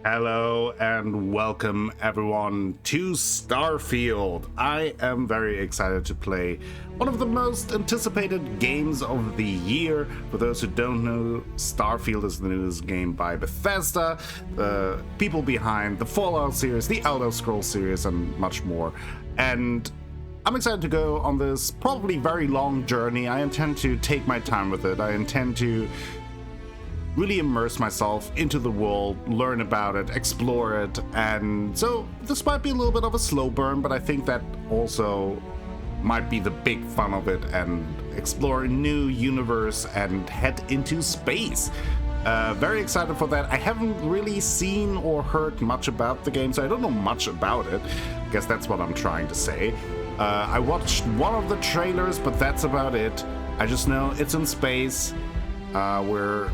Hello and welcome everyone to Starfield. I am very excited to play one of the most anticipated games of the year. For those who don't know, Starfield is the newest game by Bethesda, the people behind the Fallout series, the Elder Scrolls series, and much more. And I'm excited to go on this probably very long journey. I intend to take my time with it. I intend to really immerse myself into the world, learn about it, explore it, and so this might be a little bit of a slow burn, but I think that also might be the big fun of it, and explore a new universe and head into space. Very excited for that. I haven't really seen or heard much about the game, so I don't know much about it. I guess that's what I'm trying to say. I watched one of the trailers, but that's about it. I just know it's in space. We're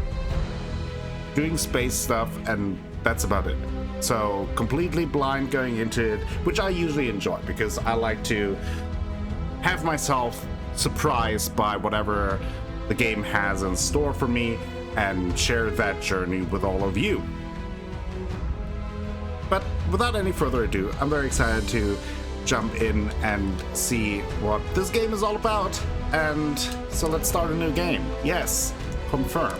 doing space stuff, and that's about it. So completely blind going into it, which I usually enjoy because I like to have myself surprised by whatever the game has in store for me and share that journey with all of you. But without any further ado, I'm very excited to jump in and see what this game is all about. And so let's start a new game. Yes, confirm.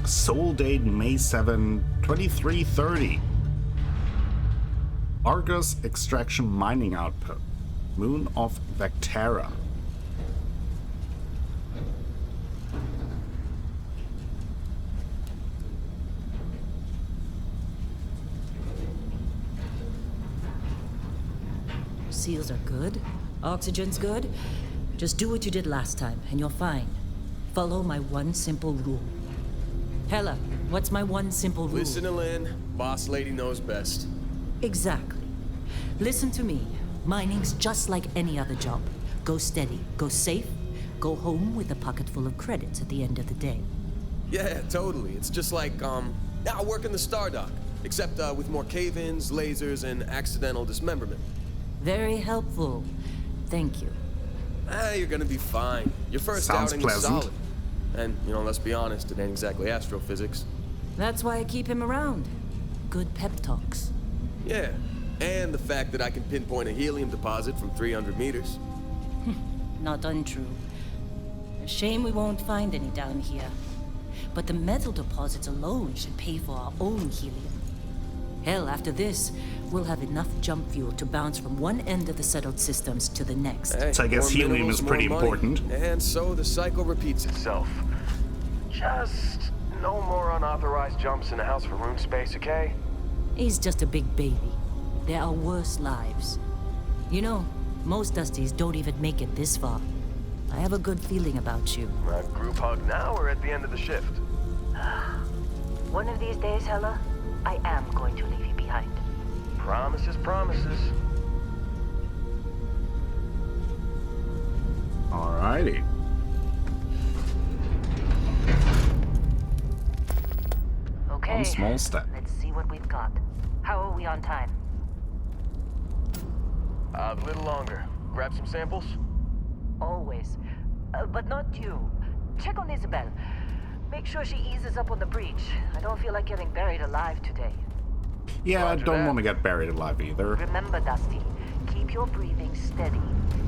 Soul date May 7, 2330. Argus Extraction Mining Output. Moon of Vectera. Seals are good. Oxygen's good. Just do what you did last time, and you're fine. Follow my one simple rule. Hella, what's my one simple rule? Listen to Lynn. Boss lady knows best. Exactly. Listen to me. Mining's just like any other job. Go steady, go safe, go home with a pocket full of credits at the end of the day. Yeah, totally. It's just like, I work in the Star Dock. Except, with more cave-ins, lasers, and accidental dismemberment. Very helpful. Thank you. You're gonna be fine. Your first Sounds outing is pleasant. solid. And, let's be honest, it ain't exactly astrophysics. That's why I keep him around. Good pep talks. Yeah, and the fact that I can pinpoint a helium deposit from 300 meters. Not untrue. A shame we won't find any down here. But the metal deposits alone should pay for our own helium. Hell, after this, we'll have enough jump fuel to bounce from one end of the settled systems to the next. Hey, So I guess more helium minerals, is pretty more money. important. And so the cycle repeats itself. Just no more unauthorized jumps in the house for room space, okay? He's just a big baby. There are worse lives. You know, most Dusties don't even make it this far. I have a good feeling about you. A group hug now or at the end of the shift? One of these days, Hella, I am going to leave you behind. Promises, promises. Alrighty. Okay. One small step. Let's see what we've got. How are we on time? A little longer. Grab some samples? Always. But not you. Check on Isabel. Make sure she eases up on the breach. I don't feel like getting buried alive today. Yeah, I Roger don't that. want to get buried alive either. Remember, Dusty, keep your breathing steady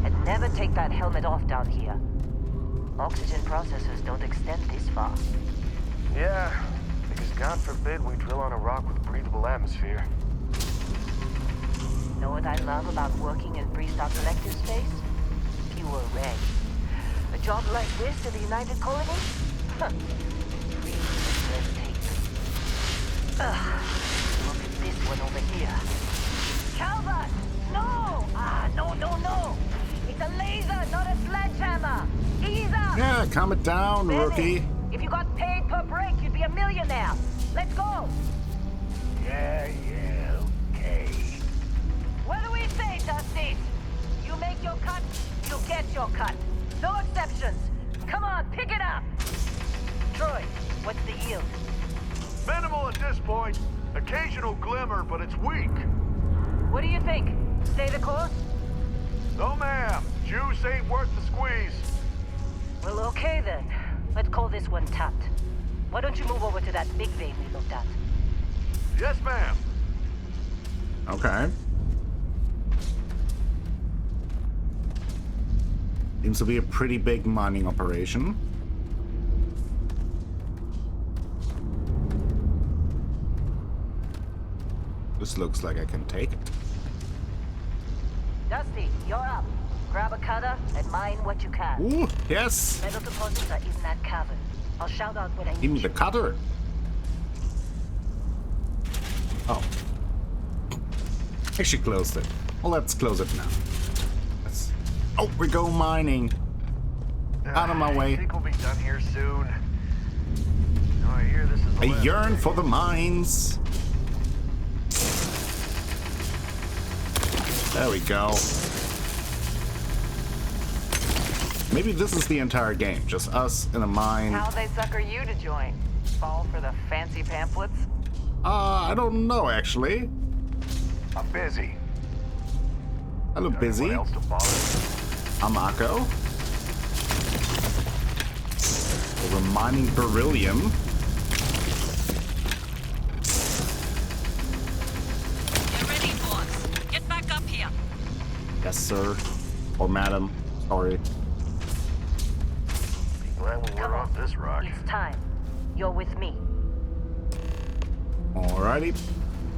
and never take that helmet off down here. Oxygen processors don't extend this far. Yeah, because God forbid we drill on a rock with a breathable atmosphere. Know what I love about working in Freestock Collective space? Fewer regs. A job like this in the United Colonies? Huh. Free of red tape. Look at this one over here. Calvert! No! No! It's a laser, not a sledgehammer! Ease up! Yeah, calm it down, Benny, rookie. if you got paid per break, you'd be a millionaire. Let's go. Yeah, okay. What do we say, Dusty? You make your cut, you get your cut. No exceptions. Come on, pick it up. Troy, what's the yield? Minimal at this point. Occasional glimmer, but it's weak. What do you think? Stay the course? No, ma'am. Juice ain't worth the squeeze. Well, okay then. Let's call this one tapped. Why don't you move over to that big vein we looked at? Yes, ma'am. Okay. Seems to be a pretty big mining operation. This looks like I can take it. Dusty, you're up. Grab a cutter and mine what you can. Ooh, yes! Metal deposits are in that cavern. I'll shout out when I Give need me the you. cutter. Oh. Actually closed it. Well, let's close it now. Let's... Oh, we go mining. Out of my I way. think we'll be done here soon. Oh, I hear this is the I last yearn day. for the mines. There we go. Maybe this is the entire game, just us in a mine. How they sucker you to join? Fall for the fancy pamphlets? I don't know actually. I'm busy. Hello, busy. Anyone else to bother? I'm Akko. We're mining beryllium. Get ready, boss. Get back up here. Yes, sir. Or madam. Sorry. Glad when Come we're on. off this rock. It's time. You're with me. Alrighty.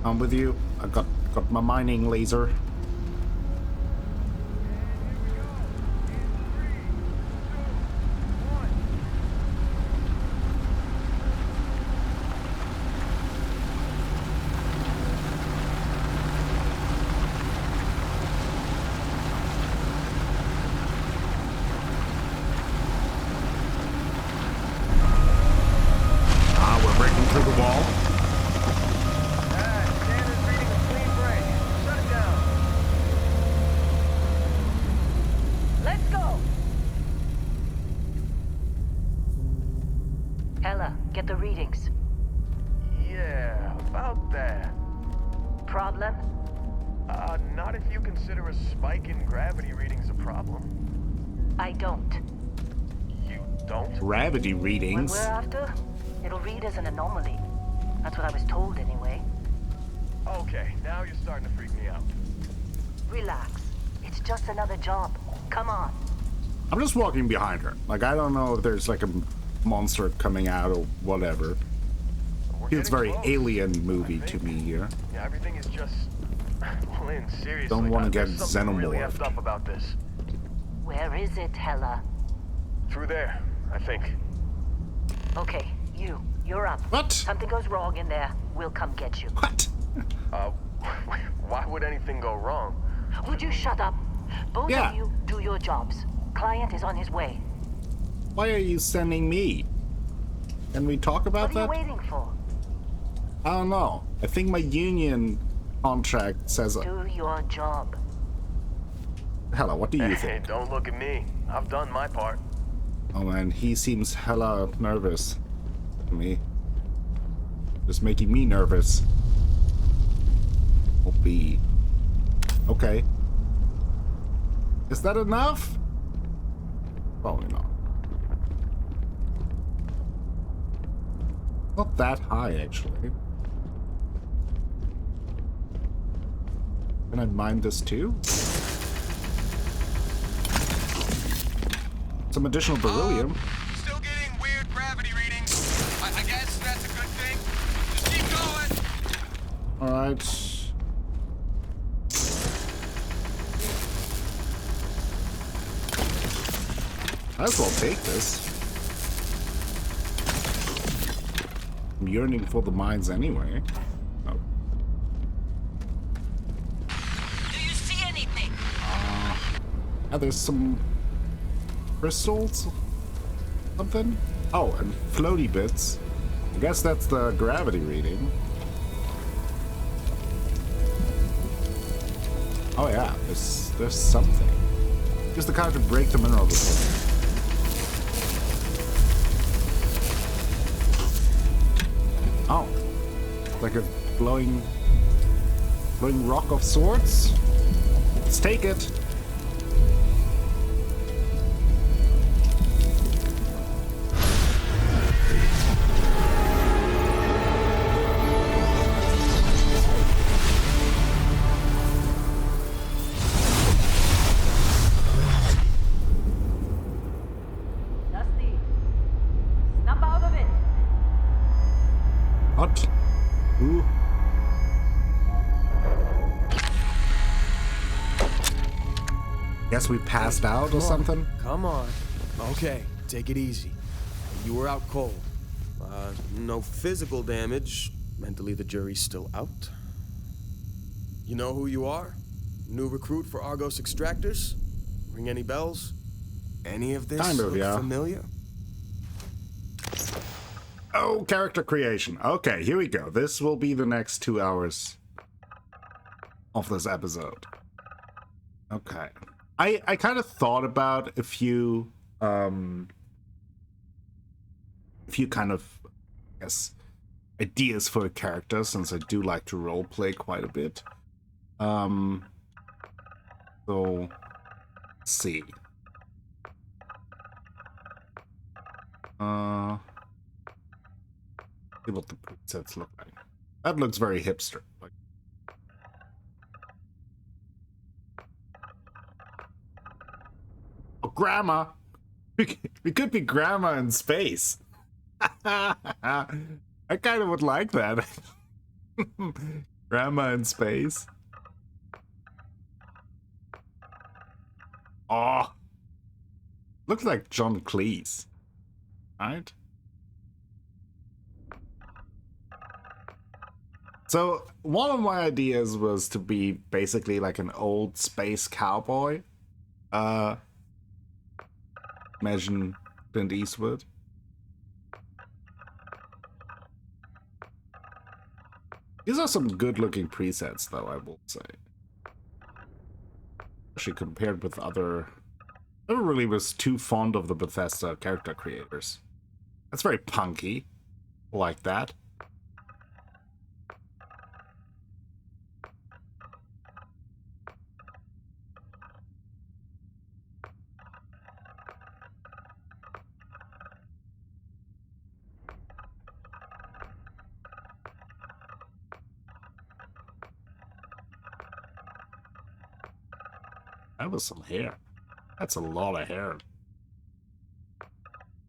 I'm with you. I got my mining laser. We're breaking through the wall. Standard reading a clean break. Shut it down. Let's go! Ella, get the readings. Yeah, about that. Problem? Not if you consider a spike in gravity readings a problem. I don't. You don't? Gravity What readings. we're after, it'll read as an anomaly. That's what I was told anyway. Okay, now you're starting to freak me out. Relax. It's just another job. Come on. I'm just walking behind her. Like, I don't know if there's like a monster coming out or whatever. We're Feels getting very close. alien I movie to think. me here. Yeah, everything is just... Lynn, seriously. Don't wanna get there's something really xenomorphed. effed up about this. Where is it, Hella? Through there, I think. Okay, you're up. What? Something goes wrong in there, we'll come get you. What? Why would anything go wrong? Would you shut up? Both Yeah. of you do your jobs. Client is on his way. Why are you sending me? Can we talk about What are you that? waiting for? I don't know. I think my union contract says... Do your job. Hella, what do you Hey, think? don't look at me. I've done my part. Oh man, he seems hella nervous to me. Just making me nervous. Will be... Okay. Is that enough? Probably not. Not that high, actually. Can I mine this too? Some additional beryllium. Still getting weird gravity readings. I guess that's a good thing. Just keep going. Alright. Might as well take this. I'm yearning for the mines anyway. Oh. Do you see anything? Yeah, there's some crystals. something? Oh, and floaty bits. I guess that's the gravity reading. Oh yeah, there's something. Use the card to break the mineral deposit. Oh, like a glowing rock of sorts. Let's take it. Dusty, snap out of it. What? Who? Guess we passed out or something? Come on. Okay, take it easy. You were out cold. No physical damage. Mentally, the jury's still out. You know who you are? New recruit for Argos Extractors? Ring any bells? Any of this Kind of, look yeah. familiar? Oh, character creation. Okay, here we go. This will be the next 2 hours of this episode. Okay. I kind of thought about a few kind of, I guess, ideas for a character, since I do like to roleplay quite a bit. So let's see. See what the presets look like. That looks very hipster. Like, oh, grandma. We could be grandma in space. I kind of would like that. Grandma in space. Oh, looks like John Cleese, right? So one of my ideas was to be basically like an old space cowboy. Imagine Clint Eastwood. These are some good-looking presets, though, I will say. Actually, compared with other... I never really was too fond of the Bethesda character creators. That's very punky. Like that. That was some hair. That's a lot of hair.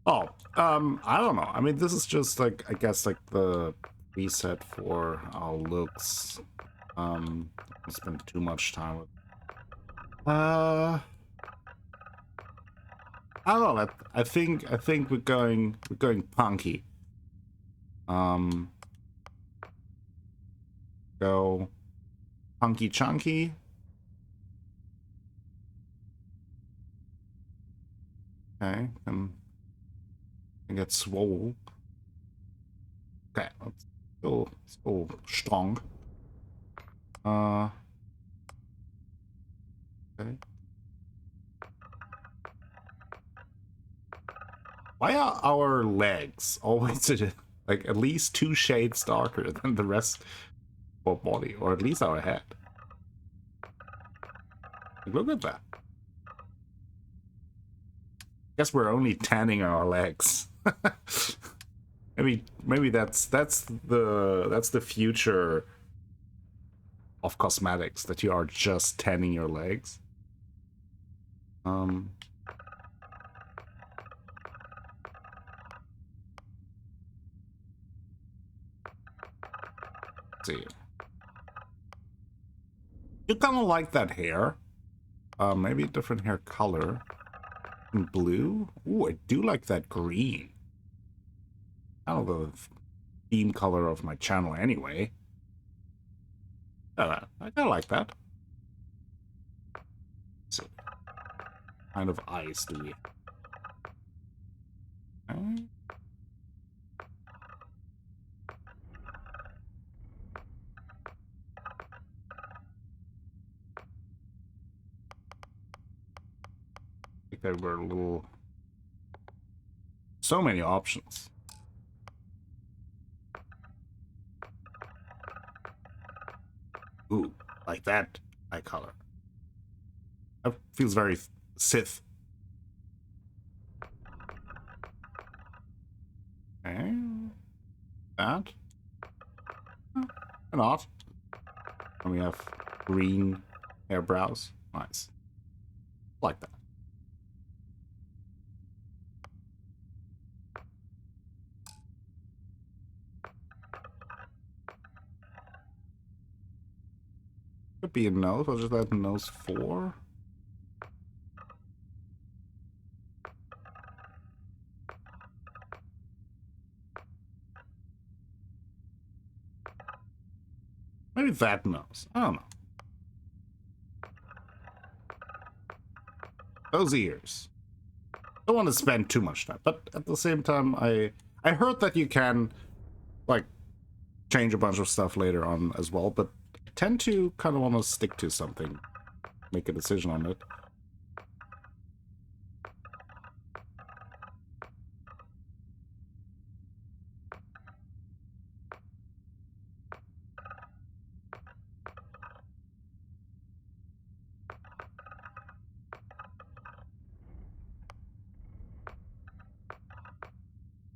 Oh, I don't know. I mean, this is just like, I guess, like the reset for our looks. Don't spend too much time with. I don't know. I think we're going punky. Go punky chunky. Okay, and get swole. Okay, let's still strong. Okay. Why are our legs always like at least 2 shades darker than the rest of our body, or at least our head? Look at that. Guess we're only tanning our legs. maybe that's the future of cosmetics, that you are just tanning your legs. Let's see. You kind of like that hair. Maybe a different hair color. Blue? Ooh, I do like that green. Kind of the theme color of my channel anyway. I kind of like that. Let's see. What kind of eyes do we have? Okay. I think there were a little... So many options. Ooh, like that eye color. That feels very Sith. Okay. That. Why not? And we have green eyebrows. Nice. Like that. Could be a nose. I'll just add nose 4. Maybe that nose. I don't know. Those ears. Don't want to spend too much time, but at the same time, I heard that you can, like, change a bunch of stuff later on as well, but I tend to kind of want to stick to something, make a decision on it.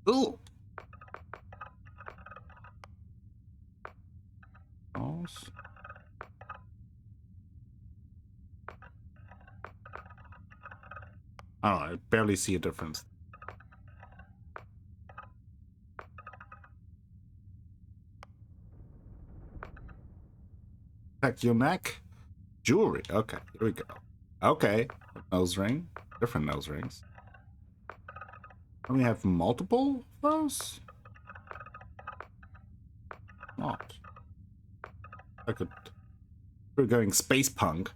Ooh. Nose. I don't know, I barely see a difference. Protect your neck. Jewelry. Okay, here we go. Okay. Nose ring. Different nose rings. And we have multiple of those? Not. I could... We're going space punk.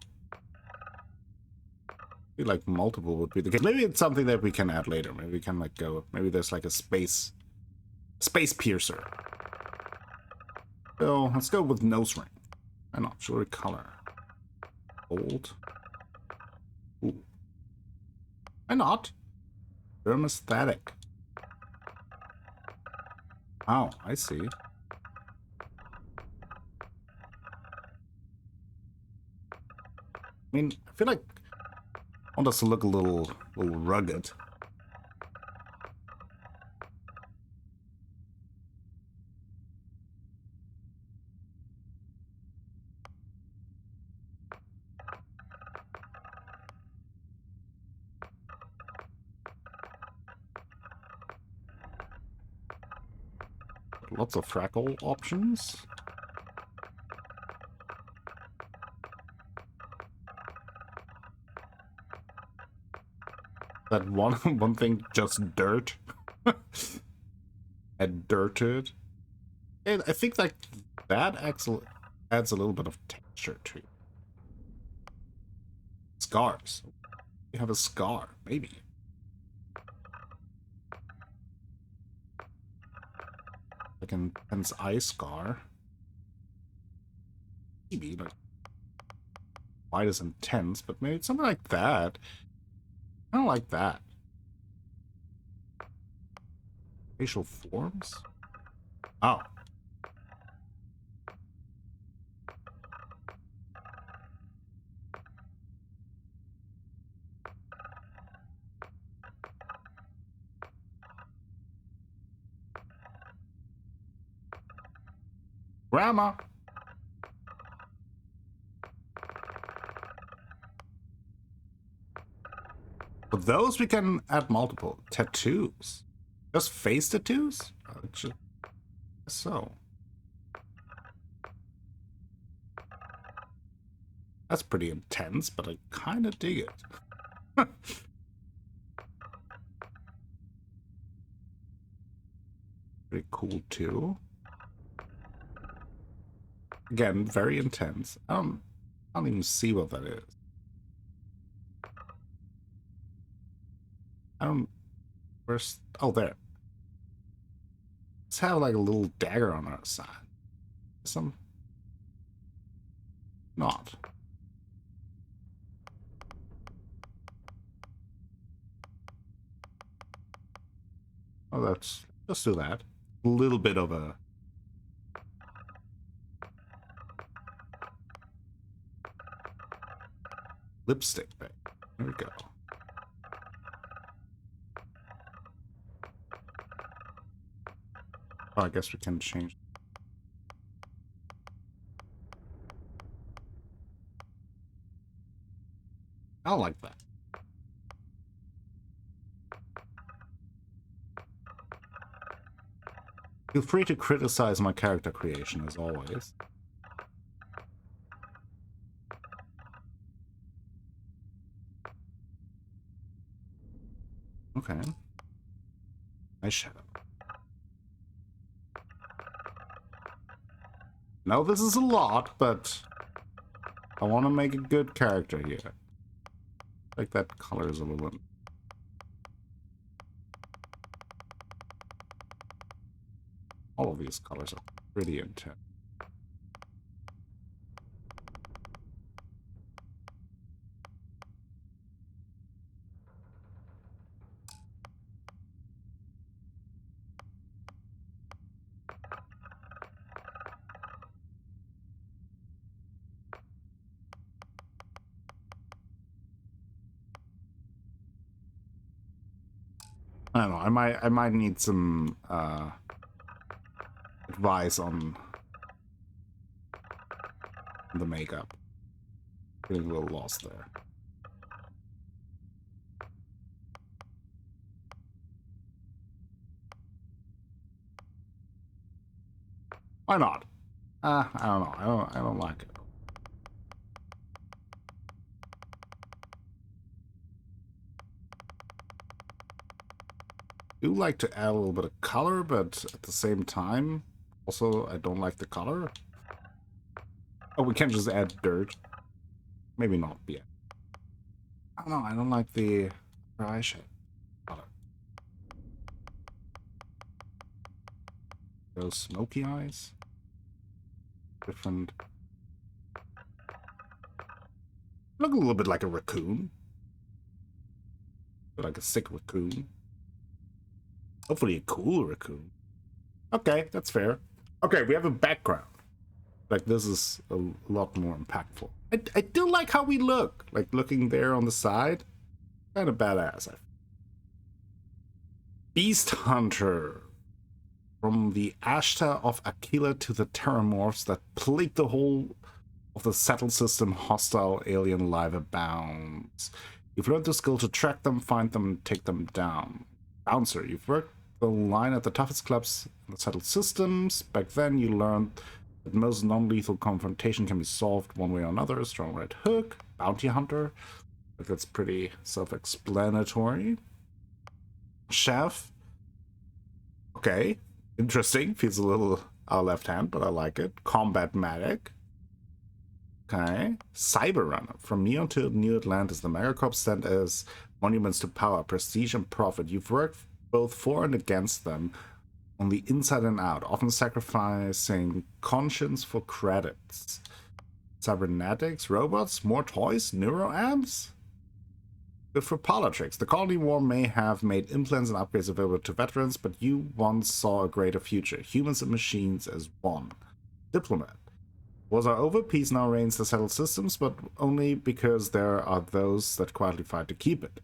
I feel like multiple would be the case. Maybe it's something that we can add later. Maybe we can like go... Maybe there's like a space piercer. So let's go with nose ring. Why not? Jewelry color. Gold. Ooh. Why not? Thermostatic. Oh, I see. I mean, I feel like I want us to look a little rugged. Lots of freckle options. That one thing, just dirt. And dirted. And I think like that adds a little bit of texture to it. Scars. You have a scar, maybe. Like an intense eye scar. Maybe like white is intense, but maybe something like that. I don't like that. Facial forms? Oh. Grandma. For those we can add multiple tattoos. Just face tattoos? Actually, so. That's pretty intense, but I kind of dig it. Pretty cool too. Again, very intense. I don't even see what that is. I don't Where's... Oh, there. Let's have like a little dagger on our side. Some... Not. Oh, let's do that. A little bit of a... lipstick thing. There we go. Oh, I guess we can change. I like that. Feel free to criticize my character creation, as always. Okay. Nice shadow. Now this is a lot, but I want to make a good character here. Like that color is a little... All of these colors are pretty intense. I don't know. I might need some advice on the makeup. Getting a little lost there. Why not? I don't know. I don't like it. I do like to add a little bit of color, but at the same time, also I don't like the color. Oh, we can't just add dirt. Maybe not yet. I don't know. I don't like the eyeshadow color. Those smoky eyes. Different. Look a little bit like a raccoon. Like a sick raccoon. Hopefully a cool raccoon. Okay, that's fair. Okay, we have a background. Like, this is a lot more impactful. I do like how we look. Like, looking there on the side. Kind of badass. Beast Hunter. From the Ashta of Aquila to the Terramorphs that plague the whole of the settled system, hostile alien life abounds. You've learned the skill to track them, find them, and take them down. Bouncer, you've worked the line at the toughest clubs in the settled systems. Back then you learned that most non-lethal confrontation can be solved one way or another. Strong right hook. Bounty hunter. That's pretty self-explanatory. Chef. Okay. Interesting. Feels a little our left hand, but I like it. Combat medic. Okay. Cyber runner. From Neon to New Atlantis, the megacorps stand as monuments to power, prestige, and profit. You've worked both for and against them on the inside and out, often sacrificing conscience for credits. Cybernetics, robots, more toys, neuroamps? Good for politics. The colony war may have made implants and upgrades available to veterans, but you once saw a greater future. Humans and machines as one. Diplomat. Wars are over, peace now reigns the settled systems, but only because there are those that quietly fight to keep it.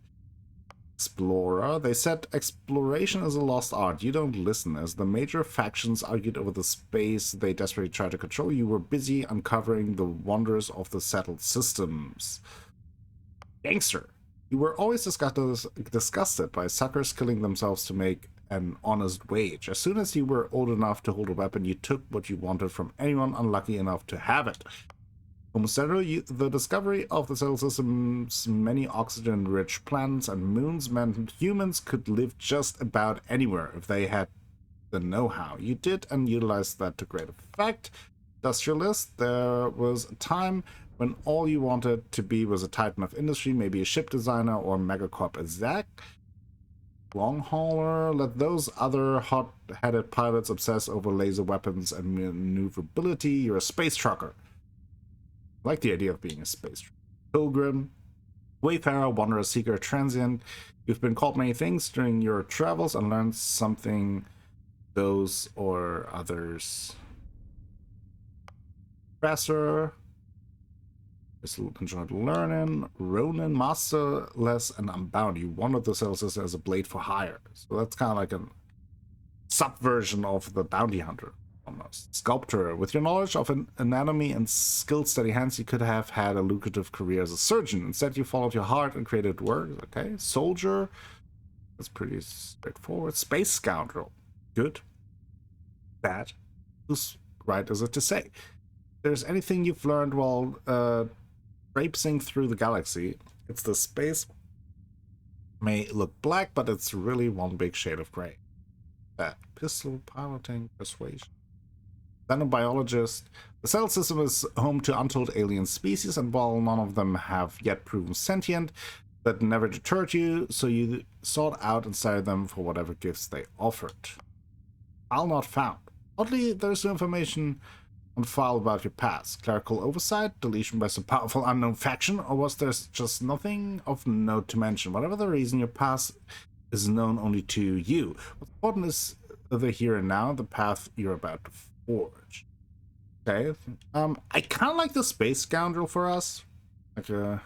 Explorer. They said exploration is a lost art. You don't listen. As the major factions argued over the space they desperately tried to control, you were busy uncovering the wonders of the settled systems. Gangster. You were always disgusted by suckers killing themselves to make an honest wage. As soon as you were old enough to hold a weapon, you took what you wanted from anyone unlucky enough to have it. Homesteader, the discovery of the solar system's many oxygen-rich planets and moons meant humans could live just about anywhere if they had the know-how. You did and utilized that to great effect. Industrialist, there was a time when all you wanted to be was a titan of industry, maybe a ship designer or megacorp exec. Long hauler. Let those other hot-headed pilots obsess over laser weapons and maneuverability. You're a space trucker. I like the idea of being a space trucker. Pilgrim. Wayfarer, wanderer, seeker, transient. You've been called many things during your travels and learned something those or others. Professor. Just enjoyed learning. Ronin, masterless, and unbound. You wanted the Solar System as a blade for hire. So that's kind of like a subversion of the bounty hunter, almost. Sculptor. With your knowledge of anatomy and skilled steady hands, you could have had a lucrative career as a surgeon. Instead, you followed your heart and created work. Okay. Soldier. That's pretty straightforward. Space scoundrel. Good. Bad. Whose right is it to say? If there's anything you've learned while traipsing through the galaxy, it's the space may look black, but it's really one big shade of gray. Bad. Pistol, piloting, persuasion. Xenobiologist. The Solar System is home to untold alien species, and while none of them have yet proven sentient, that never deterred you, so you sought out and studied them for whatever gifts they offered. File not found. Oddly, there's no information on file about your past. Clerical oversight, deletion by some powerful unknown faction, or was there just nothing of note to mention? Whatever the reason, your past is known only to you. What's important is the here and now, the path you're about to forge. Okay. I kind of like the space scoundrel for us. Like for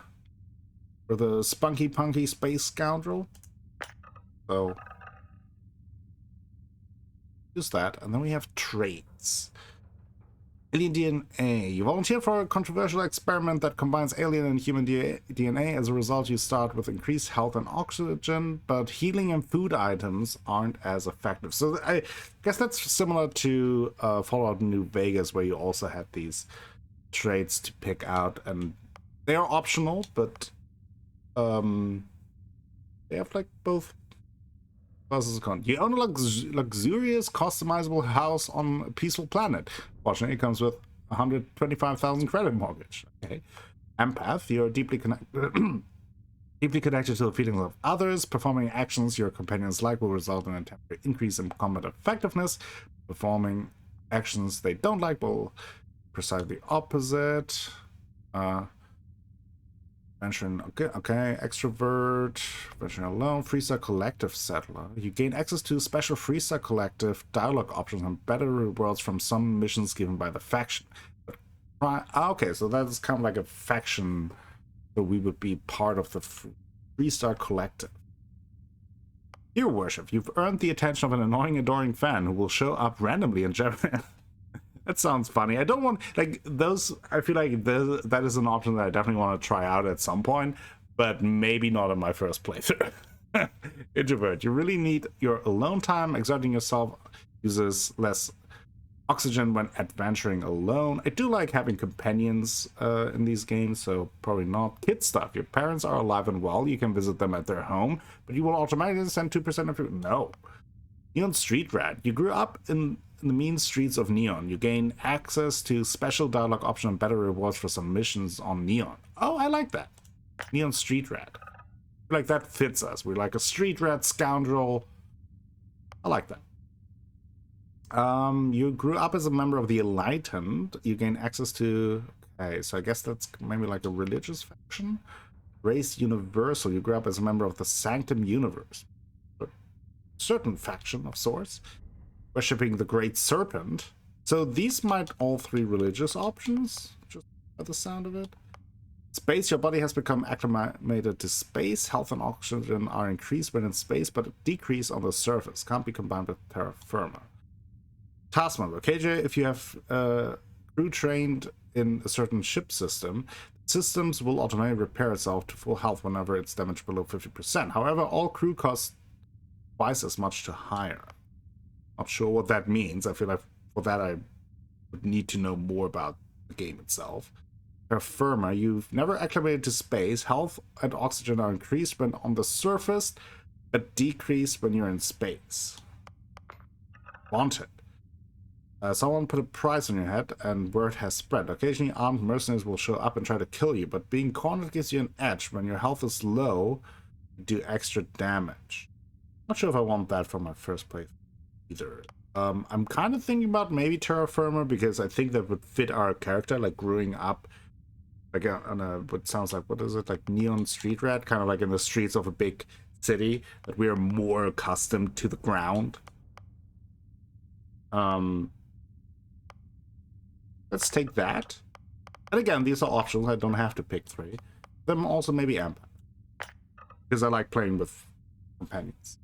the spunky punky space scoundrel. So use that. And then we have traits. Alien DNA. You volunteer for a controversial experiment that combines alien and human DNA. As a result, you start with increased health and oxygen, but healing and food items aren't as effective. So I guess that's similar to Fallout New Vegas, where you also had these traits to pick out, and they are optional, but they have like both pluses and cons. You own a luxurious, customizable house on a peaceful planet. Fortunately, it comes with 125,000 credit mortgage. Okay. Empath, you're deeply connected to the feelings of others. Performing actions your companions like will result in a temporary increase in combat effectiveness. Performing actions they don't like will precisely opposite. Venturing, okay, extrovert, venturing alone, Freestar Collective Settler. You gain access to special Freestar Collective dialogue options and better rewards from some missions given by the faction. Okay, so that's kind of like a faction, so we would be part of the Freestar Collective. Hero Worship. You've earned the attention of an annoying, adoring fan who will show up randomly in Japan. That sounds funny. I don't want, like, those, I feel like that is an option that I definitely want to try out at some point, but maybe not in my first playthrough. Introvert. You really need your alone time. Exerting yourself uses less oxygen when adventuring alone. I do like having companions in these games, so probably not. Kid stuff. Your parents are alive and well. You can visit them at their home, but you will automatically send 2% of your... No. Neon Street Rat. You grew up in the mean streets of Neon. You gain access to special dialogue option and better rewards for some missions on Neon. Oh, I like that. Neon Street Rat. I feel like that fits us. We're like a street rat scoundrel. I like that. You grew up as a member of the Enlightened. You gain access to... Okay, so I guess that's maybe like a religious faction. Race Universal. You grew up as a member of the Sanctum Universe. A certain faction of sorts. Worshipping the Great Serpent. So these might all three religious options, just by the sound of it. Space, your body has become acclimated to space. Health and oxygen are increased when in space, but decrease on the surface. Can't be combined with terra firma. Taskmaster. KJ, if you have crew trained in a certain ship system, systems will automatically repair itself to full health whenever it's damaged below 50%. However, all crew cost twice as much to hire. Not sure what that means. I feel like for that I would need to know more about the game itself. Terra firma, you've never acclimated to space. Health and oxygen are increased when on the surface, but decreased when you're in space. Wanted. Someone put a price on your head, and word has spread. Occasionally, armed mercenaries will show up and try to kill you, but being cornered gives you an edge. When your health is low, you do extra damage. Not sure if I want that for my first play either. I'm kind of thinking about maybe Terraformer because I think that would fit our character, like growing up like on a what sounds like, what is it, like neon street rat, kind of like in the streets of a big city, that we are more accustomed to the ground. Let's take that. And again, these are options. I don't have to pick 3. Then also maybe Amp, because I like playing with companions.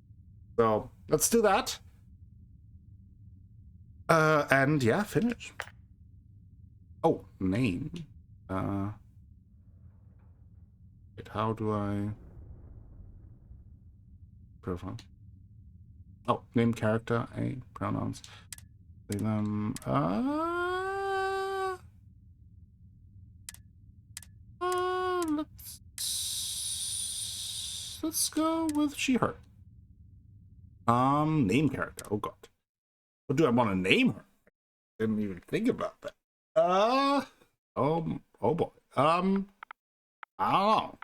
So let's do that. And yeah, finish. Oh, name. Wait, how do I profile? Oh, name, character, pronouns. Say them. Let's go with she/her. Name character. Oh god, what do I want to name her? Didn't even think about that. Oh boy. I don't know.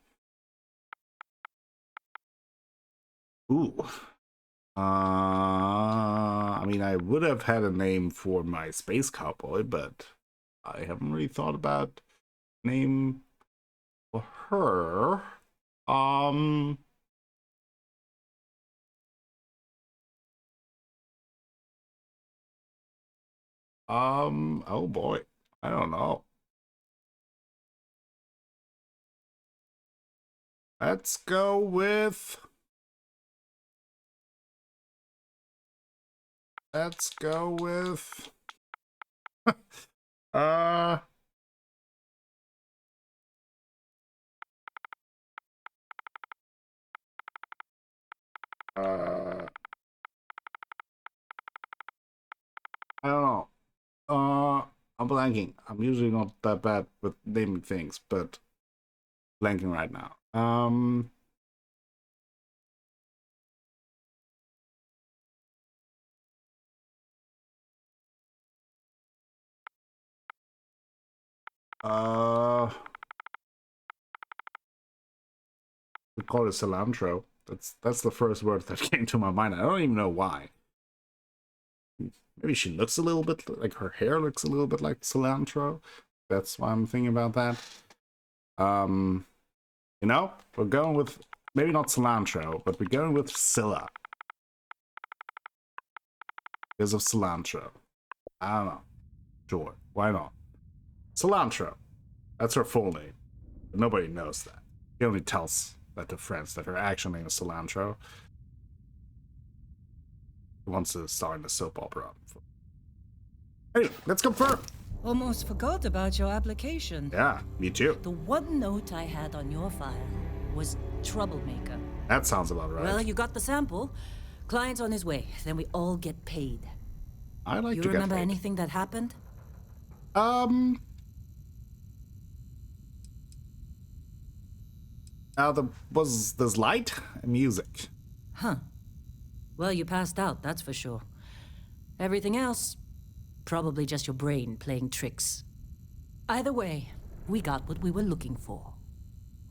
Ooh. I mean, I would have had a name for my space cowboy, but I haven't really thought about name for her. Oh boy, I don't know. Let's go with... Let's go with... I don't know. I'm blanking. I'm usually not that bad with naming things, but blanking right now. We call it cilantro. That's the first word that came to my mind. I don't even know why. Maybe she looks a little bit like, her hair looks a little bit like cilantro. That's why I'm thinking about that. You know, we're going with maybe not cilantro, but we're going with Scylla because of cilantro. I don't know. Sure, why not? Cilantro. That's her full name. But nobody knows that. She only tells that to friends that her actual name is Cilantro. She wants to star in the soap opera. Anyway, let's confirm. Almost forgot about your application. Yeah, me too. The one note I had on your file was troublemaker. That sounds about right. Well, you got the sample. Client's on his way. Then we all get paid. I like You to get remember paid. anything that happened? Now there's light and music. Huh. Well, you passed out, that's for sure. Everything else, probably just your brain playing tricks. Either way, we got what we were looking for.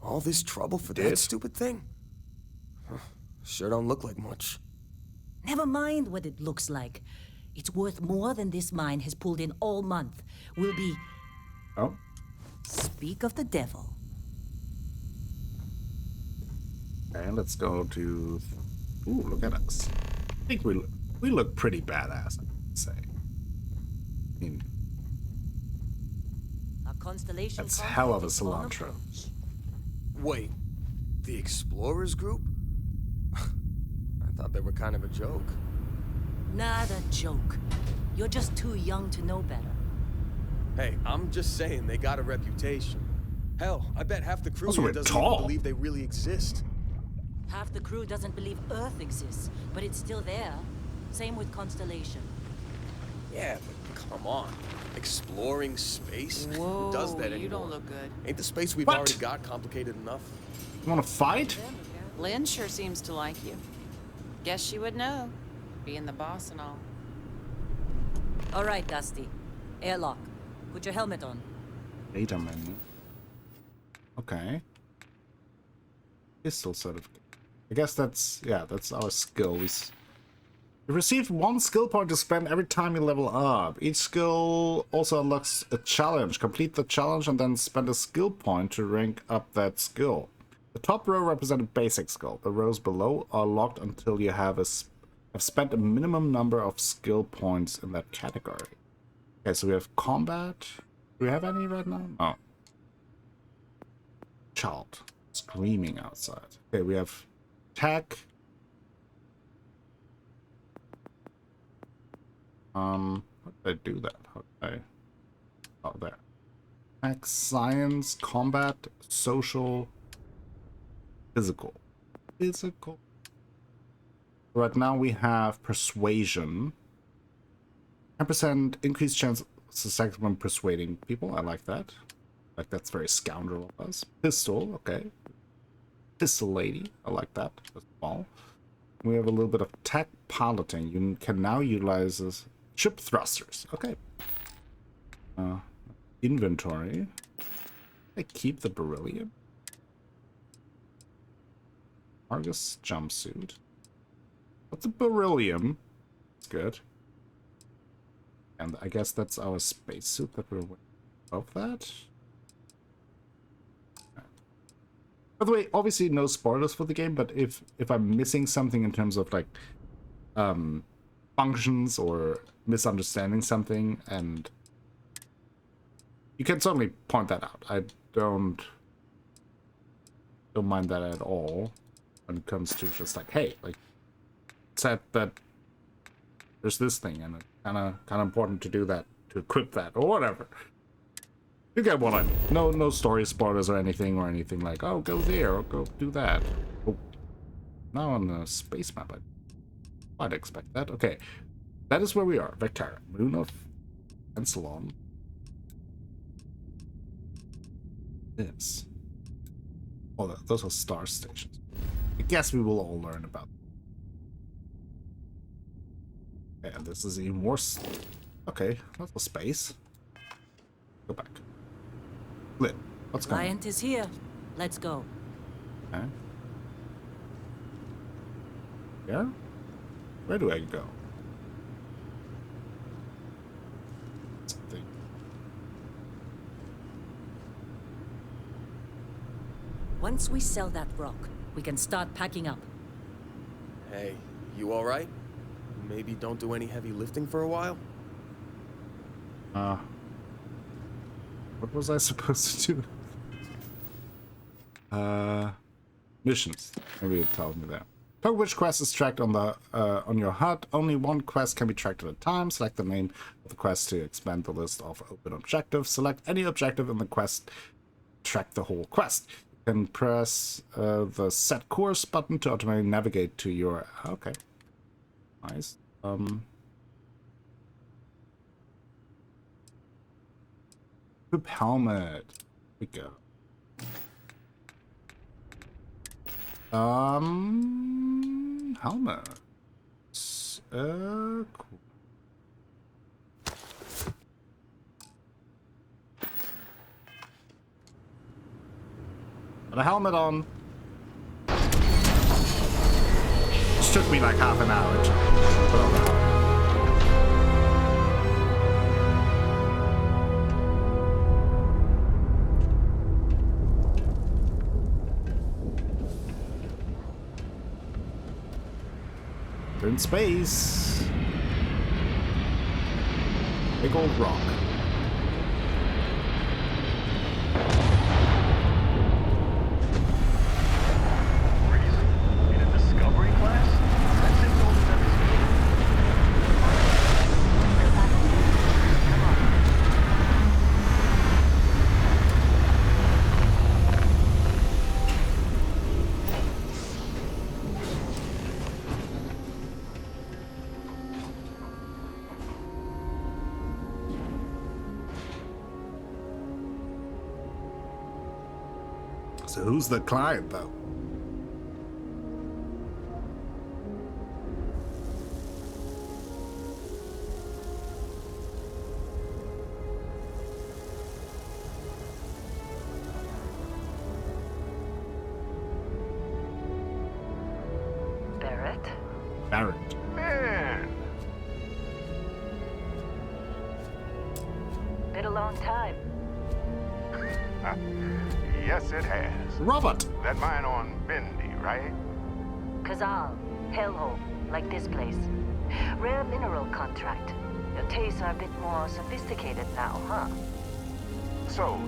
All this trouble for that stupid thing? Huh, sure don't look like much. Never mind what it looks like. It's worth more than this mine has pulled in all month. We'll be... Oh. Speak of the devil. And let's go to... Ooh, look at us. I think we look pretty badass, I would say. I mean, Our Constellation that's hell of a contact is on cilantro. approach. Wait, the Explorers group? I thought they were kind of a joke. Not a joke. You're just too young to know better. Hey, I'm just saying they got a reputation. Hell, I bet half the crew Also, here we're doesn't tall. even believe they really exist. Half the crew doesn't believe Earth exists, but it's still there. Same with Constellation. Yeah, but come on. Exploring space? Whoa, Who does that anymore? you don't look good. Ain't the space we've What? already got complicated enough? You want to fight? Lynn sure seems to like you. Guess she would know, being the boss and all. All right, Dusty. Airlock. Put your helmet on. Data menu. Okay. Pistol certificate. I guess that's, yeah, that's our skill. You receive 1 skill point to spend every time you level up. Each skill also unlocks a challenge. Complete the challenge and then spend a skill point to rank up that skill. The top row represents a basic skill. The rows below are locked until you have spent a minimum number of skill points in that category. Okay, so we have combat. Do we have any right now? Oh. Child. Screaming outside. Okay, we have attack. How did I do that? How did I... Oh, there. Attack, science, combat, social, physical. Physical. Right now we have persuasion. 10% increased chance of success when persuading people. I like that. Like, that's very scoundrel of us. Pistol, okay. Pistol lady. I like that as well. We have a little bit of tech piloting. You can now utilize this. Ship thrusters. Okay. Inventory. I keep the beryllium. Argus jumpsuit. What's a beryllium? It's good. And I guess that's our spacesuit that we're wearing above that. By the way, obviously no spoilers for the game, but if I'm missing something in terms of like functions or misunderstanding something, and you can certainly point that out. I don't mind that at all when it comes to just like, hey, like, said that there's this thing and it's kind of important to do that, to equip that or whatever. You get what I mean. No story spoilers or anything like, oh, go there or go do that. Oh, now on the space map, I'd expect that. Okay, that is where we are. Vectara, moon of Encelon. This. Oh, those are star stations. I guess we will all learn about them. And this is even more. Okay, that's a space. Go back. Lit. What's going on? Client is here. Let's go. Okay. Yeah? Where do I go? Something. Once we sell that rock, we can start packing up. Hey, you alright? Maybe don't do any heavy lifting for a while? What was I supposed to do? Missions. Maybe it tells me there. Tell which quest is tracked on the on your HUD. Only one quest can be tracked at a time. Select the name of the quest to expand the list of open objectives. Select any objective in the quest. Track the whole quest. You can press the set course button to automatically navigate to your... Okay. Nice. Equip helmet. Here we go. Helmet. Cool. Put a helmet on. It took me like half an hour to put on the helmet. We're in space. Big old rock. In a discovery class? That's it, older than this game. Come on. So who's the client, though? Barrett. Man, Been a long time. yes it has. Robert! That mine on Bendy, right? Kazal, hellhole, like this place. Rare mineral contract. Your tastes are a bit more sophisticated now, huh? So,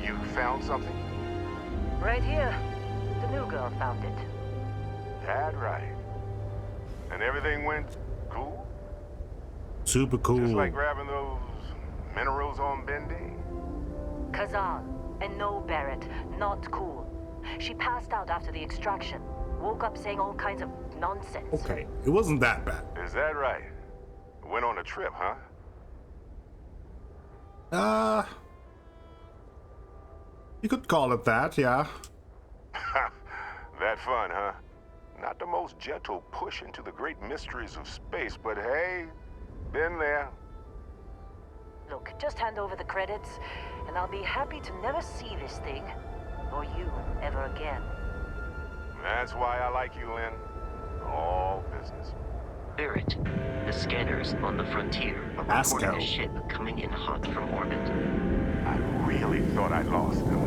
you found something? Right here. The new girl found it. That right. And everything went cool? Super cool. Just like grabbing those minerals on Bendy? Kazal, and no Barrett, not cool. She passed out after the extraction. Woke up saying all kinds of nonsense. Okay, it wasn't that bad. Is that right? Went on a trip, huh? You could call it that, yeah. That fun, huh? Not the most gentle push into the great mysteries of space, but hey, been there. Look, just hand over the credits, and I'll be happy to never see this thing, or you, ever again. That's why I like you, Lynn. All business. Barrett, the scanners on the frontier are reporting a ship coming in hot from orbit. I really thought I lost him.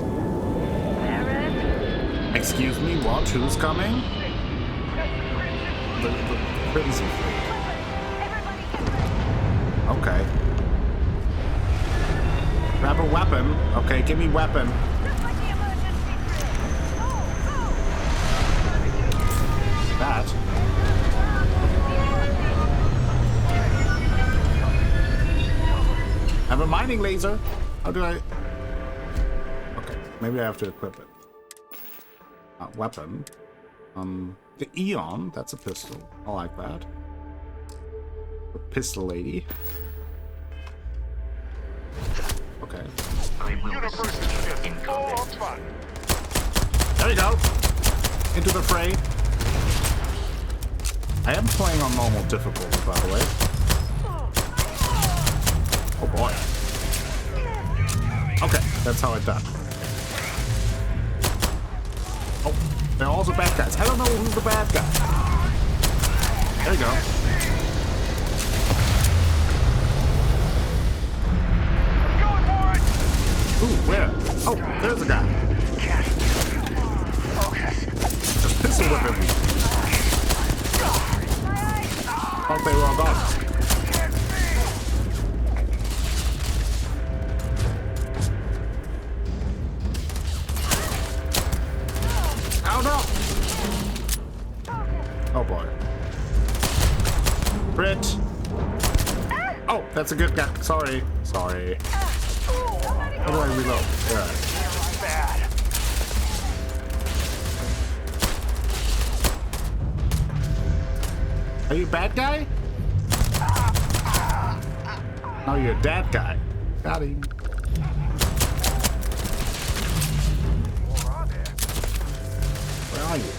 Barrett? Excuse me, what? Who's coming? The Crimson Fleet. Okay. Grab a weapon. Okay, give me weapon. That. I have a mining laser. How do I... Okay, maybe I have to equip it. Weapon. The Eon, that's a pistol. I like that. The pistol lady. Okay. I will Universe is assist just in full combat. of fun. There you go. Into the fray. I am playing on normal difficulty, by the way. Oh boy. Okay, that's how it's done. Oh, they're also bad guys. I don't know who's the bad guy. There you go. Going for it! Ooh, where? Oh, there's a guy. Just pistol whipping me. Thought they were all gone. Oh no! Oh boy. Crit! Oh, that's a good guy. Sorry. Sorry. How do I reload? There. Bad. Are you a bad guy? Oh, you're a dad guy. Got him. Where are you?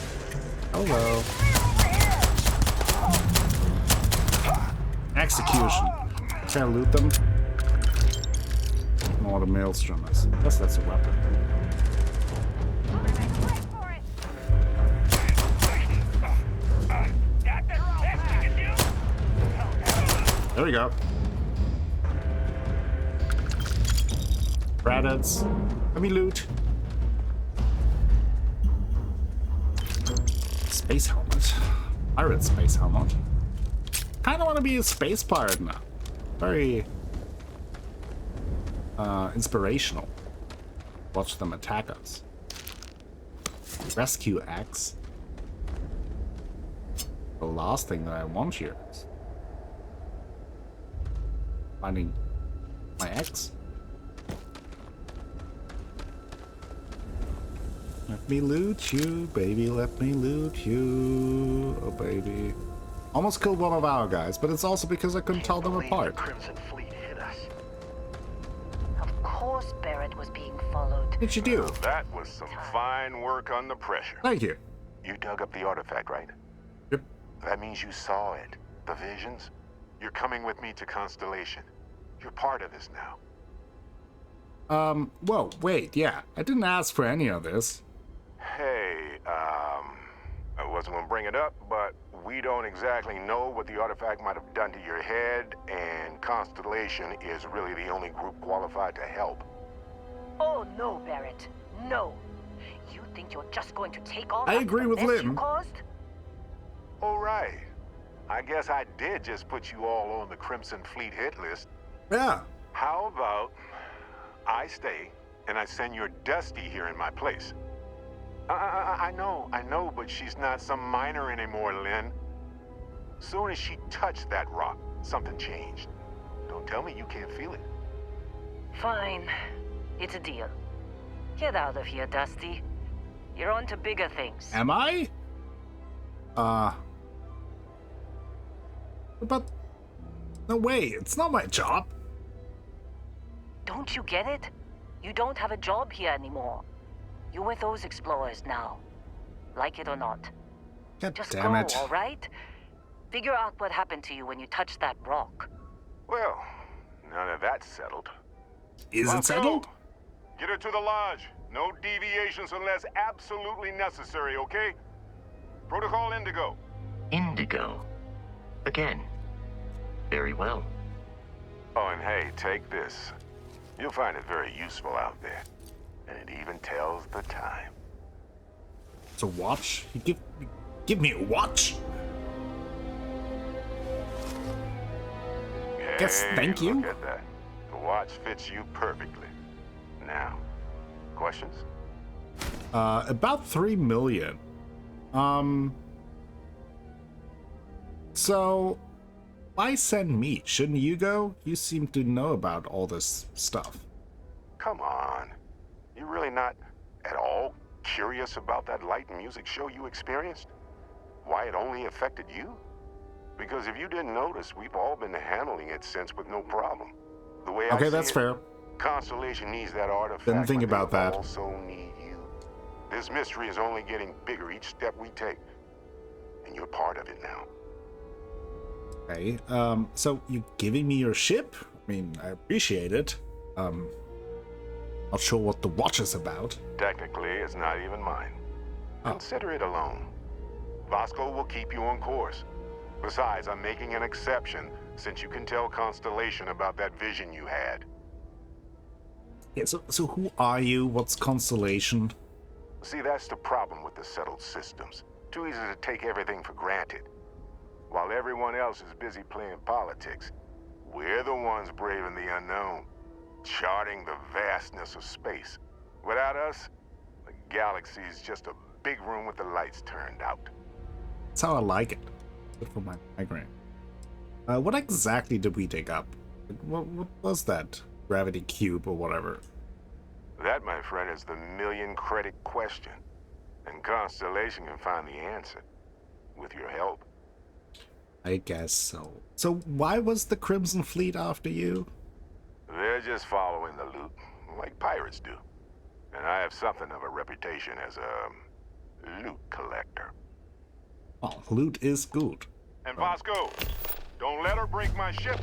Hello. Execution. Can I loot them? More the maelstrom is. I guess that's a weapon. There we go. Credits. Let me loot. Space helmet. Pirate space helmet. Kinda wanna be a space pirate now. Very inspirational. Watch them attack us. Rescue axe. The last thing that I want here is finding my ex. Let me loot you, baby, let me loot you. Oh, baby. Almost killed one of our guys, but it's also because I couldn't tell them apart. The Crimson Fleet hit us. Of course Barrett was being followed. What did you do? That was some fine work under pressure. Thank you. You dug up the artifact, right? Yep. That means you saw it. The visions? You're coming with me to Constellation. You're part of this now. Whoa, wait, yeah. I didn't ask for any of this. Hey, I wasn't gonna bring it up, but We don't exactly know what the artifact might have done to your head, and Constellation is really the only group qualified to help. Oh no, Barrett. No. You think you're just going to take all I that agree the with mess Lynn. you caused? Oh, right. I guess I did just put you all on the Crimson Fleet hit list. Yeah. How about I stay and I send your Dusty here in my place? I know, but she's not some miner anymore, Lynn. Soon as she touched that rock, something changed. Don't tell me you can't feel it. Fine. It's a deal. Get out of here, Dusty. You're on to bigger things. Am I? But no way, it's not my job. Don't you get it? You don't have a job here anymore. You're with those explorers now. Like it or not. God Just damn go, it. all right? Figure out what happened to you when you touched that rock. Well, now that that's settled. Is it Vasco, settled? Get her to the lodge. No deviations unless absolutely necessary, okay? Protocol Indigo. Indigo. Again. Very well. Oh, and hey, take this. You'll find it very useful out there. And it even tells the time. It's a watch? You give me a watch? Yes, thank you. Look at that. The watch fits you perfectly. Now, questions? About 3 million. So, why send me? Shouldn't you go? You seem to know about all this stuff. Come on. You really not at all curious about that light and music show you experienced? Why it only affected you? Because if you didn't notice, we've all been handling it since with no problem. The way Okay, I see that's it, fair. Constellation needs that artifact. Didn't think but they about that. Also need you. This mystery is only getting bigger each step we take, and you're part of it now. Okay, so you giving me your ship? I mean, I appreciate it. Not sure what the watch is about. Technically, it's not even mine. Oh. Consider it a loan. Vasco will keep you on course. Besides, I'm making an exception since you can tell Constellation about that vision you had. Yeah, so who are you? What's Constellation? See, that's the problem with the settled systems. Too easy to take everything for granted. While everyone else is busy playing politics, we're the ones braving the unknown, charting the vastness of space. Without us, the galaxy's just a big room with the lights turned out. That's how I like it. Good for my migraine. What exactly did we dig up? What was that? Gravity cube or whatever? That, my friend, is the million-credit question. And Constellation can find the answer. With your help. I guess so. So why was the Crimson Fleet after you? They're just following the loot, like pirates do. And I have something of a reputation as a loot collector. Well, loot is good. And Vasco, don't let her break my ship.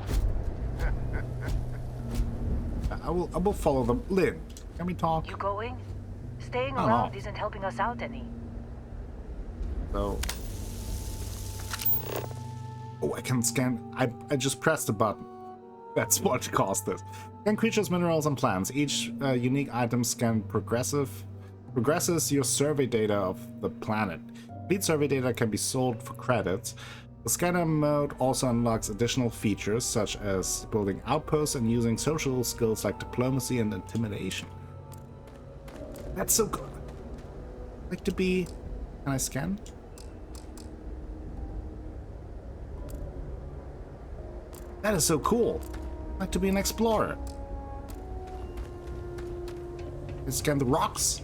I will follow them. Lynn, can we talk? You going? Staying Oh, around no. isn't helping us out any. So... Oh, I can scan. I just pressed a button. That's what caused this. Scan creatures, minerals, and plants. Each unique item scan progresses your survey data of the planet. Complete survey data can be sold for credits. The scanner mode also unlocks additional features such as building outposts and using social skills like diplomacy and intimidation. That's so good. Like to be... Can I scan? That is so cool. I'd like to be an explorer. I scan the rocks.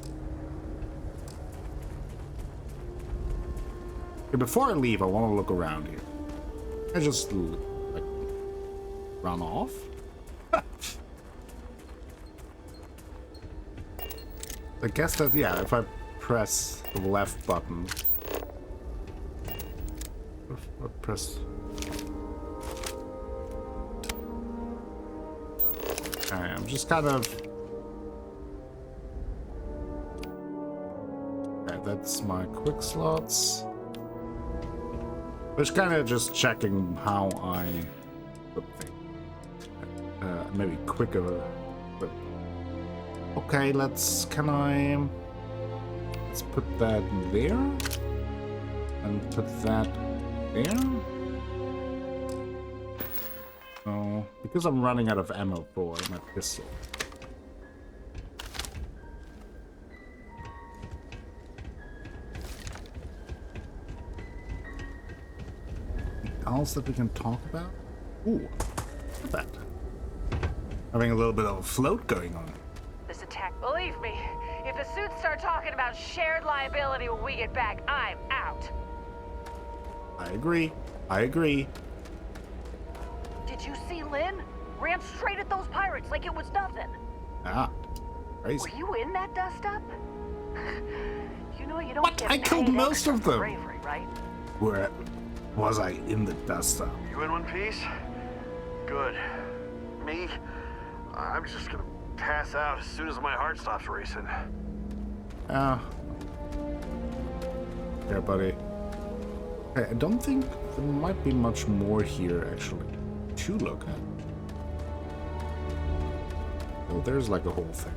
Okay, before I leave, I want to look around here. I just like run off. I guess that, yeah, if I press the left button. Or press. Okay, I'm just kind of. Okay, that's my quick slots. Just kind of just checking how I put things. Maybe quicker. But okay, let's put that there and put that there. So because I'm running out of ammo for my pistol. Else that we can talk about? Ooh, look at that. Having a little bit of a float going on. This attack, believe me, if the suits start talking about shared liability when we get back, I'm out. I agree. I agree. Did you see Lynn? Ran straight at those pirates like it was nothing. Ah, crazy. Were you in that dust-up? You know you don't What? get I killed paid most extra of for them. bravery, right? Where was I in the dust up? You in one piece? Good. Me? I'm just gonna pass out as soon as my heart stops racing. Ah. Yeah, buddy. Okay, I don't think there might be much more here, actually, to look at. Oh, there's like a whole thing.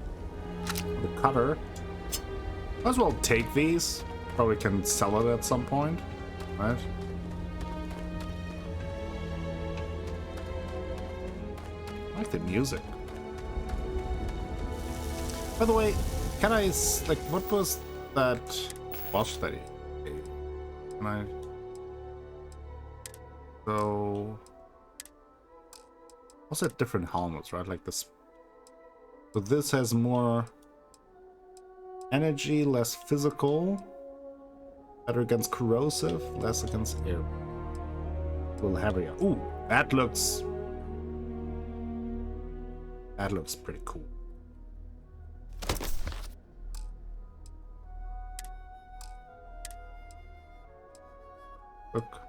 The cutter. Might as well take these. Probably can sell it at some point, right? I like the music. By the way, can I, like, what was that watch that he gave? Can I... So... Also different helmets, right? Like this... So this has more energy, less physical, better against corrosive, less against air. A little heavier. Ooh, that looks pretty cool. Look.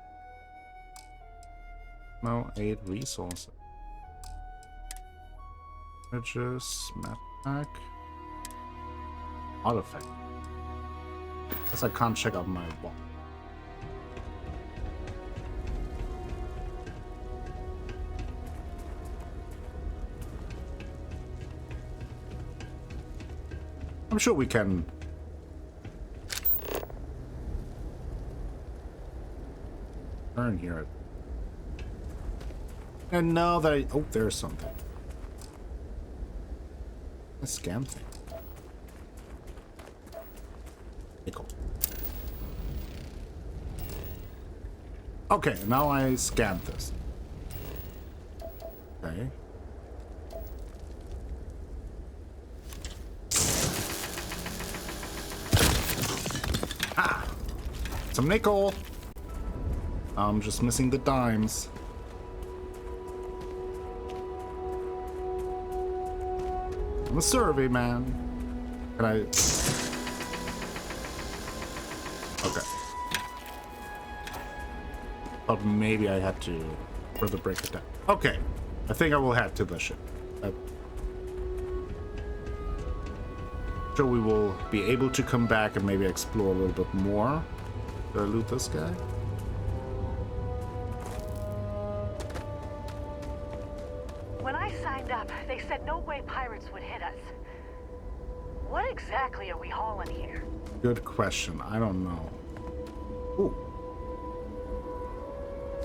No, 8 resources. Images, map pack. Artifact. Guess I can't check out my wall. I'm sure we can. Turn here. And now that oh, there's something. A scam thing. Nickel. Okay, now I scanned this. Okay. Ah! Some nickel! I'm just missing the dimes. I'm a survey man. Can I... Okay. Thought maybe I had to further break it down. Okay. I think I will head to the ship. Sure we will be able to come back and maybe explore a little bit more. Did I loot this guy? When I signed up, they said no way pirates would hit us. What exactly are we hauling here? Good question. I don't know. Ooh.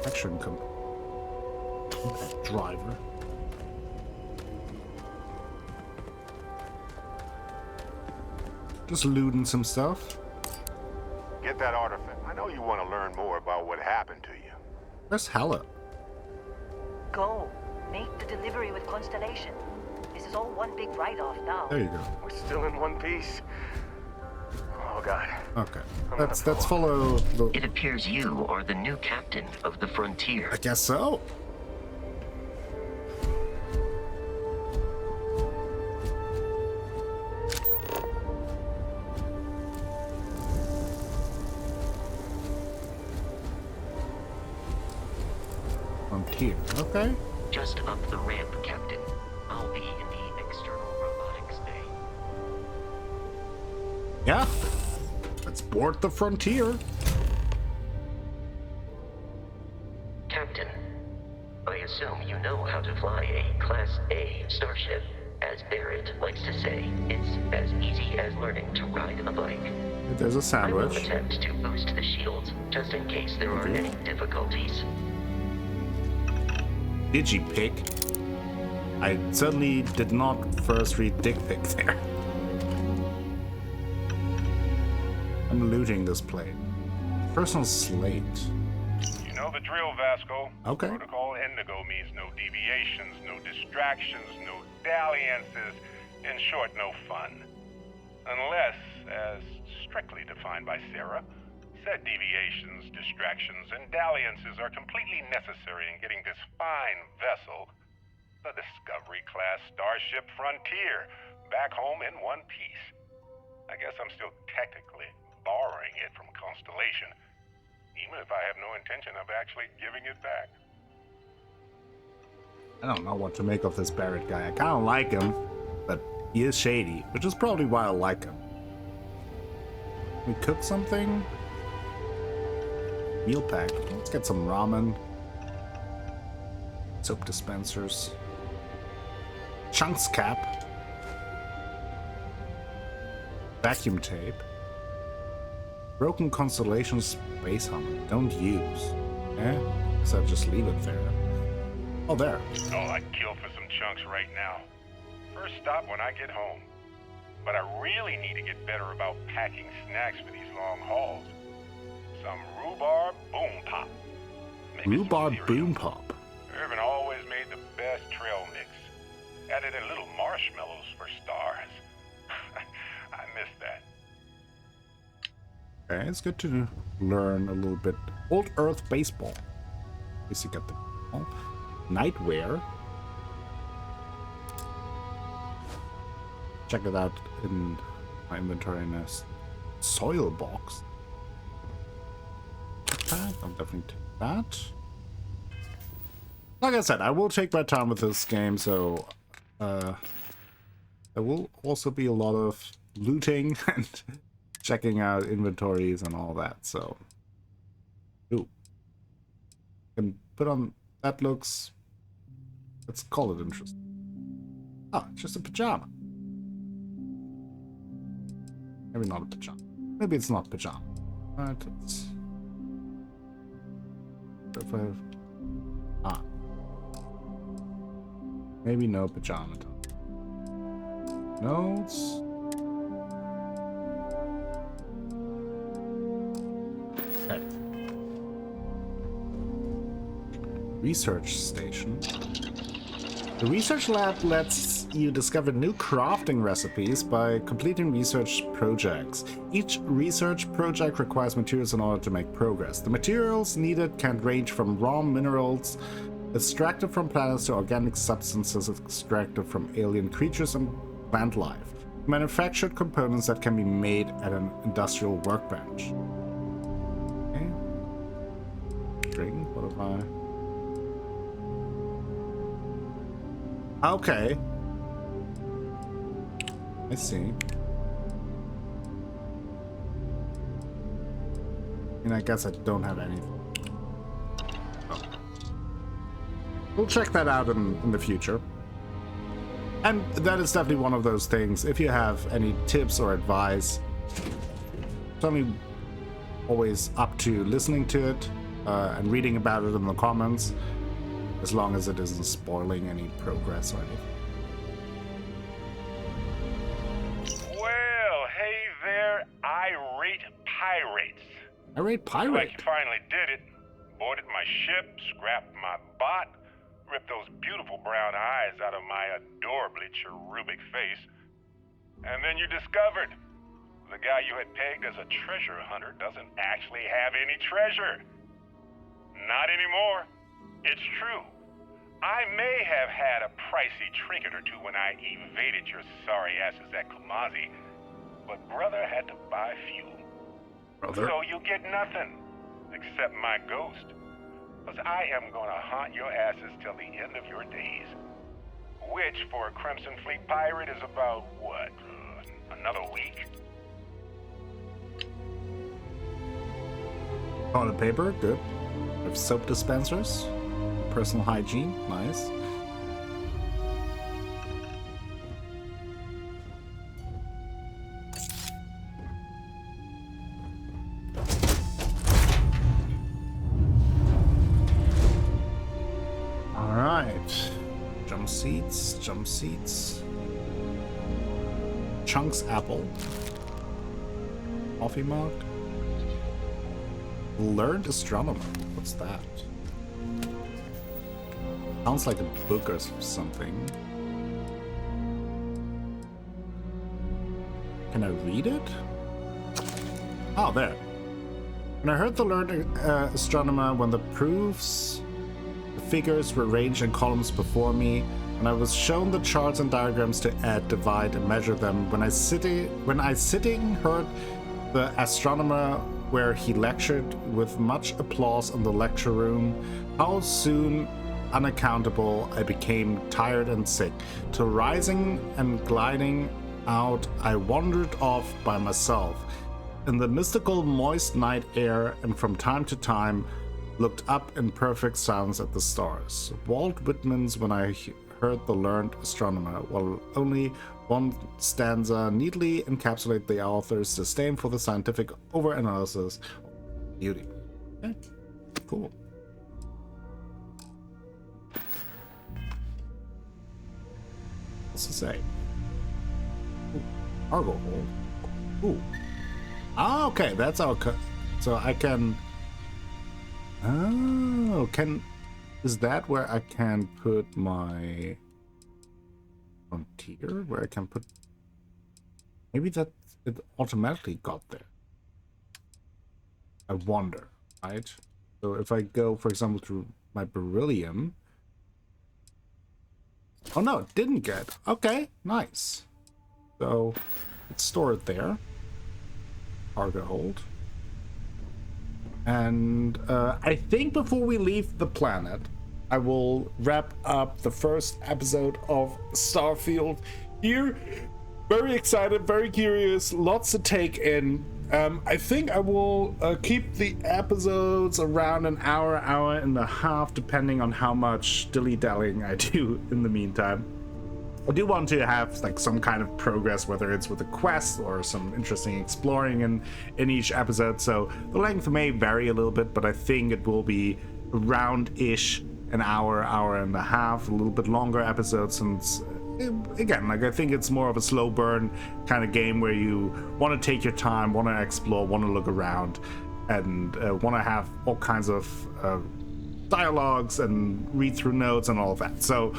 Action driver. Just looting some stuff. Get that artifact. I know you want to learn more about what happened to you. Where's Hella? Go. Make the delivery with Constellation. This is all one big write-off now. There you go. We're still in one piece. Oh god. Okay. Let's follow the... It appears you are the new captain of the Frontier. I guess so. Frontier. Okay. Just up the ramp, Captain. I'll be in the external robotics bay. Yeah. Let's board the Frontier. I assume you know how to fly a Class A starship. As Barrett likes to say, it's as easy as learning to ride a bike. There's a I will sandwich. attempt to boost the shields, just in case there are any difficulties. Digipic? I certainly did not first read dick pic there. I'm looting this plate. Personal slate. You know the drill, Vasco. Okay. Protocol Indigo means no deviations, no distractions, no dalliances. In short, no fun. Unless, as strictly defined by Sarah, said deviations, distractions, and dalliances are completely necessary in getting this fine vessel, the Discovery-class Starship Frontier, back home in one piece. I guess I'm still technically borrowing it from Constellation, even if I have no intention of actually giving it back. I don't know what to make of this Barrett guy. I kind of like him, but he is shady, which is probably why I like him. We cook something? Meal pack. Let's get some ramen. Soap dispensers. Chunks cap. Vacuum tape. Broken Constellation space helmet. Don't use. Eh? Guess I'll just leave it there. Oh, there. Oh, I'd kill for some chunks right now. First stop when I get home. But I really need to get better about packing snacks for these long hauls. Some rhubarb boom pop. Maybe Rhubarb some boom cereal. pop. Irvin always made the best trail mix. Added in little marshmallows for stars. I miss that. Okay, it's good to learn a little bit. Old Earth baseball. At least you get the ball. Nightwear. Check it out in my inventory in a soil box. I'll definitely take that. Like I said, I will take my time with this game, so there will also be a lot of looting and checking out inventories and all that, so. Ooh. Can put on, that looks, let's call it interesting. Oh, it's just a pajama. Maybe not a pajama. Maybe it's not pajama. Alright, let's. If I have. Ah. Maybe no pajama top. Notes. Okay. Research station. The research lab lets you discover new crafting recipes by completing research projects. Each research project requires materials in order to make progress. The materials needed can range from raw minerals extracted from planets to organic substances extracted from alien creatures and plant life. Manufactured components that can be made at an industrial workbench. Okay. Drink, what have I? Okay. I see. And I guess I don't have anything. Oh. We'll check that out in the future. And that is definitely one of those things. If you have any tips or advice, certainly always up to listening to it and reading about it in the comments. As long as it isn't spoiling any progress or anything. Well, hey there, irate pirates. Irate pirate? Looks like you finally did it. Boarded my ship, scrapped my bot, ripped those beautiful brown eyes out of my adorably cherubic face. And then you discovered the guy you had pegged as a treasure hunter doesn't actually have any treasure. Not anymore. It's true. I may have had a pricey trinket or two when I evaded your sorry asses at Kumazi, but brother had to buy fuel. Brother? So you get nothing, except my ghost. Because I am gonna haunt your asses till the end of your days. Which, for a Crimson Fleet pirate, is about, what, another week? Toilet paper, good. We have soap dispensers. personal hygiene. Nice. All right. Jump seats, jump seats. Chunks apple. Coffee mug. Learned astronomer. What's that? Sounds like a book or something. Can I read it? Oh, there. And I heard the learned astronomer when the proofs, the figures were arranged in columns before me, and I was shown the charts and diagrams to add, divide, and measure them. When I sitting heard the astronomer where he lectured with much applause in the lecture room, how soon unaccountable I became tired and sick. Till rising and gliding out, I wandered off by myself in the mystical moist night air, and from time to time looked up in perfect silence at the stars. Walt Whitman's When I Heard the Learned Astronomer, while only one stanza neatly encapsulates the author's disdain for the scientific overanalysis of beauty. Okay, cool. What's to say? Ooh, cargo hold. Ooh. Ah, okay, that's our so I can. Oh, is that where I can put my frontier? Where I can put. Maybe that it automatically got there. I wonder, right? So if I go, for example, to my beryllium. Oh no, it didn't get. Okay, nice. So let's store it there. Cargo hold. And I think before we leave the planet, I will wrap up the first episode of Starfield here. Very excited, very curious, lots to take in. I think I will keep the episodes around an hour, hour and a half, depending on how much dilly-dallying I do in the meantime. I do want to have like some kind of progress, whether it's with a quest or some interesting exploring in each episode. So the length may vary a little bit, but I think it will be around-ish an hour, hour and a half, a little bit longer episodes, since again, like I think it's more of a slow burn kind of game where you want to take your time, want to explore, want to look around, and want to have all kinds of dialogues and read through notes and all of that. So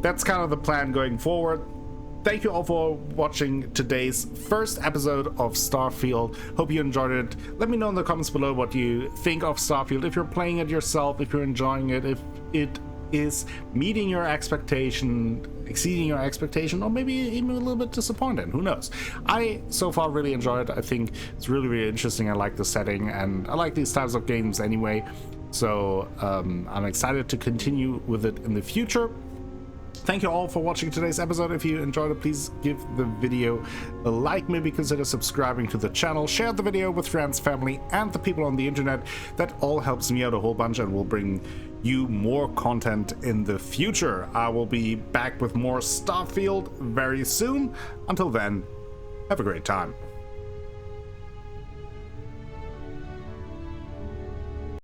that's kind of the plan going forward. Thank you all for watching today's first episode of Starfield. Hope you enjoyed it. Let me know in the comments below what you think of Starfield, if you're playing it yourself, if you're enjoying it, if it is meeting your expectation, exceeding your expectation, or maybe even a little bit disappointing. Who knows? I so far really enjoyed it. I think it's really, really interesting. I like the setting, and I like these types of games anyway. So I'm excited to continue with it in the future. Thank you all for watching today's episode. If you enjoyed it, please give the video a like, maybe consider subscribing to the channel, share the video with friends, family, and the people on the internet. That all helps me out a whole bunch and will bring you more content in the future. I will be back with more Starfield very soon. Until then, have a great time.